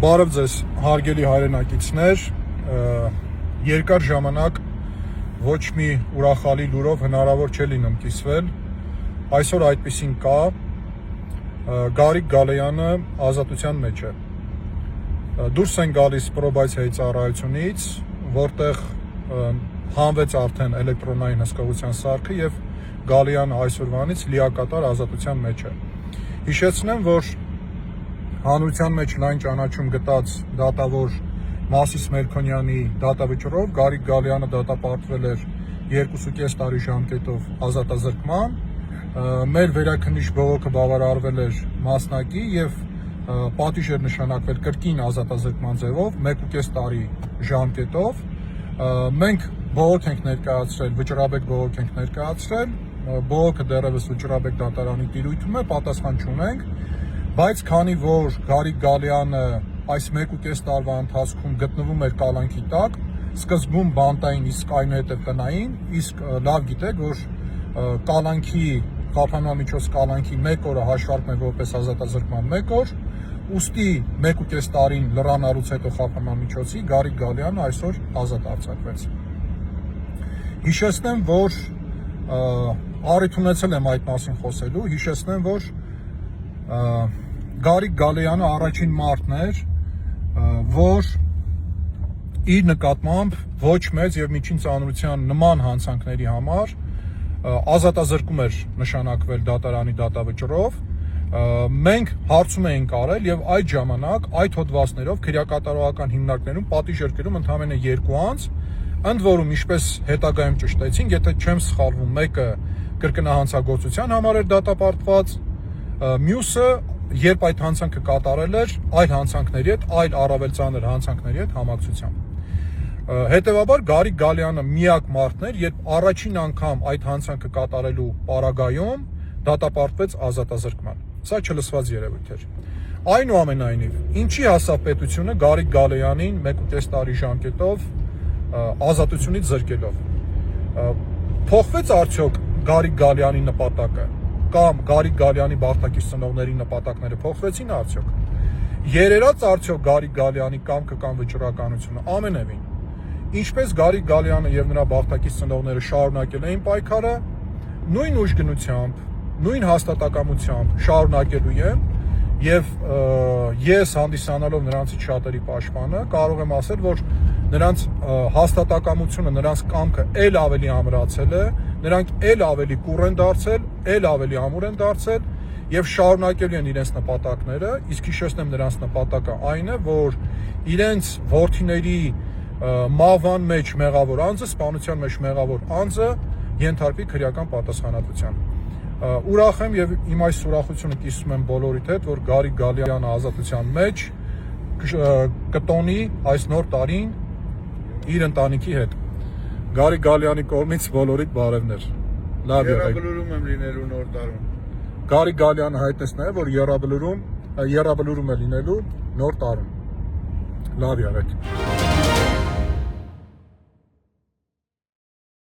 Բարև ձեզ հարգելի հայրենակիցներ, երկար ժամանակ ոչ մի ուրախալի լուրով հնարավոր չէ լինում կիսվել, այսօր այդպիսին կա, Գարիկ Գալեյանը ազատության մեջ է, դուրս են գալիս պրոբացիայի ծառայությունից, որտեղ հանվեց արդեն էլեկտրոնային հսկողության սարքը և Գալեյանը այսօրվանից լիակատար ազատության մեջ է, հիշեցնեմ, որ հանրության մեջ լայն ճանաչում գտած դատավոր Մասիս Մելքոնյանի դատավճռով Գարիկ Գալեյանը դատապարտվել էր 2.5 տարի ժամկետով ազատազրկման, մեր վերաքննիչ բողոքը բավարարվել էր մասնակի և պատիժ էր նշանակվել կրկին ազատազրկման ձևով 1.5 տարի ժամկետով, մենք բողոք ենք ներկայացրել, վճռաբեկ բողոք ենք ներկայացրել, բողոքը դեռևս վճռաբեկ դատարանի տիրույթում է, պատասխան չունենք, բայց քանի որ Գարիկ Գալեյանը այս 1.5 տարվա ընթացքում գտնվում էր կալանքի տակ, սկզբում բանտային, իսկ այնուհետև տնային, իսկ լավ գիտեք, որ կալանքի, խափանամիջոց կալանքի 1 օրը հաշվարկվում է որպես ազատազրկման 1 օր, ուստի 1.5 տարին լրանալուց հետո խափանամիջոցի Գարիկ Գալեյանը այսօր ազատ արձակվեց։ Հիշեցնեմ, որ առիթ ունեցել եմ այդ մասին խոսելու, հիշեցնեմ, որ Գարիկ Գալեյանը առաջին մարդն էր, որ իր նկատմամբ ոչ մեծ և միջին ծանրության նման հանցանքների համար ազատազրկում էր նշանակվել դատարանի դատավճռով, մենք հարցում էինք արել և այդ ժամանակ այդ հոդվածներով քրեակատարողական հիմնարկներում պատիժ էր կրում ընդամենը 2 անձ, ընդ որում ինչպես հետագայում ճշտեցին, եթե չեմ սխալվում, մեկը կրկնահանցագործության համար էր դատապարտված, մյուսը, երբ այդ հանցանքը կատարել էր, այլ հանցանքների հետ, այլ առավել ծանր հանցանքների հետ համակցությամբ։ Հետևաբար Գարիկ Գալեյանը միակ մարդն էր, երբ առաջին անգամ այդ հանցանքը կատարելու պարագայում դատապարտվեց ազատազրկման։ Սա չլսված երևույթ էր։ Այնուամենայնիվ, ինչի հասավ պետությունը Գարիկ Գալեյանին 1.5 տարի ժամկետով ազատությունից զրկելով։ Փոխվեց արդյոք Գարիկ Գալեյանի նպատակը կամ Գարիկ Գալեյանի բաղթակից ծնողների նպատակները փոխվեցին արդյոք։ Երերաց արդյոք Գարիկ Գալեյանի կամքը կամ վճռականությունը, ամենևին։ Ինչպես Գարիկ Գալեյանը և նրա բաղթակից ծնողները շարունակել էին պայքարը, նույն ուժգնությամբ, նույն հաստատակամությամբ շարունակելու եմ և ես հանդիսանալով նրանցից շատերի պաշտպանը կարող եմ ասել, որ նրանց հաստատակամությունը, նրանց կամքը էլ ավելի ամրացել է, նրանք էլ ավելի կուռ են դարձել, էլ ավելի ամուր են դարձել և շարունակելու են իրենց նպատակները, իսկ հիշեցնեմ նրանց նպատակը այն է, որ իրենց որդիների մահվան մեջ մեղավոր անձը, սպանության մեջ մեղավոր անձը ենթարկվի քրեական պատասխանատվության։ Ուրախ եմ և իմ այս ուրախությունը կիսում եմ բոլորիդ հետ, որ Գարիկ Գալեյանը ազատության մեջ կտոնի այս նոր տարին իր ընտանիքի հետ։ Գարիկ Գալեյանի կողմից բոլորիդ բարևներ։ Լավ եղեք։ Եռաբլուրում եմ լինելու նոր տարում։ Գարիկ Գալեյանը հայտնեց նաև, որ եռաբլուրում է լինելու նոր տարում։ Լավ եղեք։